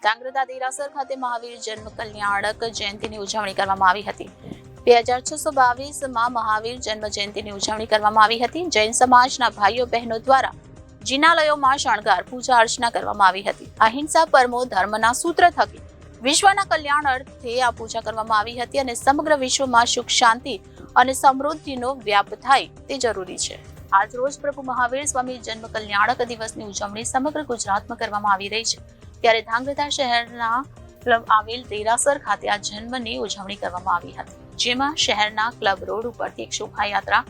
ધાંગધ્રા દેરાસર ખાતે મહાવીર જન્મ કલ્યાણક જયંતિની ઉજવણી કરવામાં આવી હતી। 2622માં મહાવીર જન્મ જયંતિની ઉજવણી કરવામાં આવી હતી। જૈન સમાજના ભાઈઓ બહેનો દ્વારા જિનાલયોમાં શણગાર પૂજા અર્ચના કરવામાં આવી હતી। અહિંસા પરમો ધર્મના સૂત્ર થકી વિશ્વના કલ્યાણ અર્થે આ પૂજા કરવામાં આવી હતી અને સમગ્ર વિશ્વમાં સુખ શાંતિ અને સમૃદ્ધિનો વ્યાપ થાય તે જરૂરી છે। આજ રોજ પ્રભુ મહાવીર સ્વામી જન્મ કલ્યાણક દિવસની ઉજવણી સમગ્ર ગુજરાતમાં કરવામાં આવી રહી છે। ત્યારે ધાંગધ્રા શહેરના આવેલ દેરાસર ખાતે આ જન્મની ઉજવણી કરવામાં આવી હતી, જેમાં શહેરના ક્લબ રોડ ઉપરથી એક શોભાયાત્રા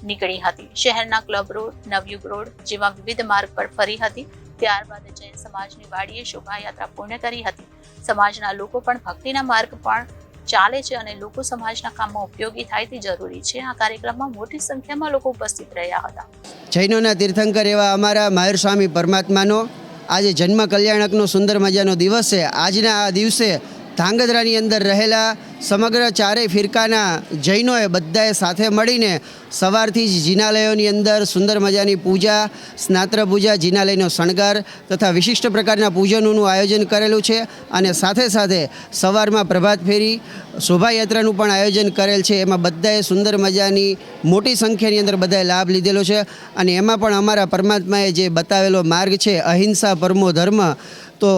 નીકળી હતી। શહેરના ક્લબ રોડ, નવયુગ રોડ જેવા વિવિધ માર્ગ પર ફરી હતી। ત્યારબાદ જૈન સમાજની વાડીએ શોભાયાત્રા પૂર્ણ કરી હતી। સમાજના લોકો પણ ભક્તિના માર્ગ પણ ચાલે છે અને લોકો સમાજના કામમાં ઉપયોગી થાય તે જરૂરી છે। આ કાર્યક્રમમાં મોટી સંખ્યામાં લોકો ઉપસ્થિત રહ્યા હતા। જૈનોના તીર્થંકર એવા અમારા મહાવીર સ્વામી પરમાત્માનો આજે જન્મ કલ્યાણકનો સુંદર મજાનો દિવસ છે। આજના આ દિવસે ધાંગધ્રાની અંદર રહેલા સમગ્ર ચારેય ફિરકાના જૈનોએ બધાએ સાથે મળીને સવારથી જ જિનાલયોની અંદર સુંદર મજાની પૂજા, સ્નાત્ર પૂજા, જિનાલયનો શણગાર તથા વિશિષ્ટ પ્રકારના પૂજનોનું આયોજન કરેલું છે અને સાથે સાથે સવારમાં પ્રભાત ફેરી શોભાયાત્રાનું પણ આયોજન કરેલ છે। એમાં બધાએ સુંદર મજાની મોટી સંખ્યાની અંદર બધાએ લાભ લીધેલો છે અને એમાં પણ અમારા પરમાત્માએ જે બતાવેલો માર્ગ છે અહિંસા પરમો ધર્મ, તો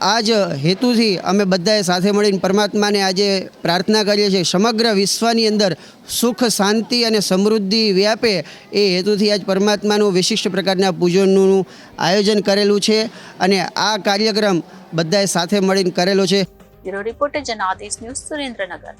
આ જ હેતુથી અમે બધાએ સાથે મળીને પરમાત્માને આજે પ્રાર્થના કરીએ છીએ સમગ્ર વિશ્વની અંદર સુખ, શાંતિ અને સમૃદ્ધિ વ્યાપે એ હેતુથી આજ પરમાત્માનું વિશિષ્ટ પ્રકારના પૂજનનું આયોજન કરેલું છે અને આ કાર્યક્રમ બધાએ સાથે મળીને કરેલો છે। Bureau reporter Janadesh news, Surendranagar.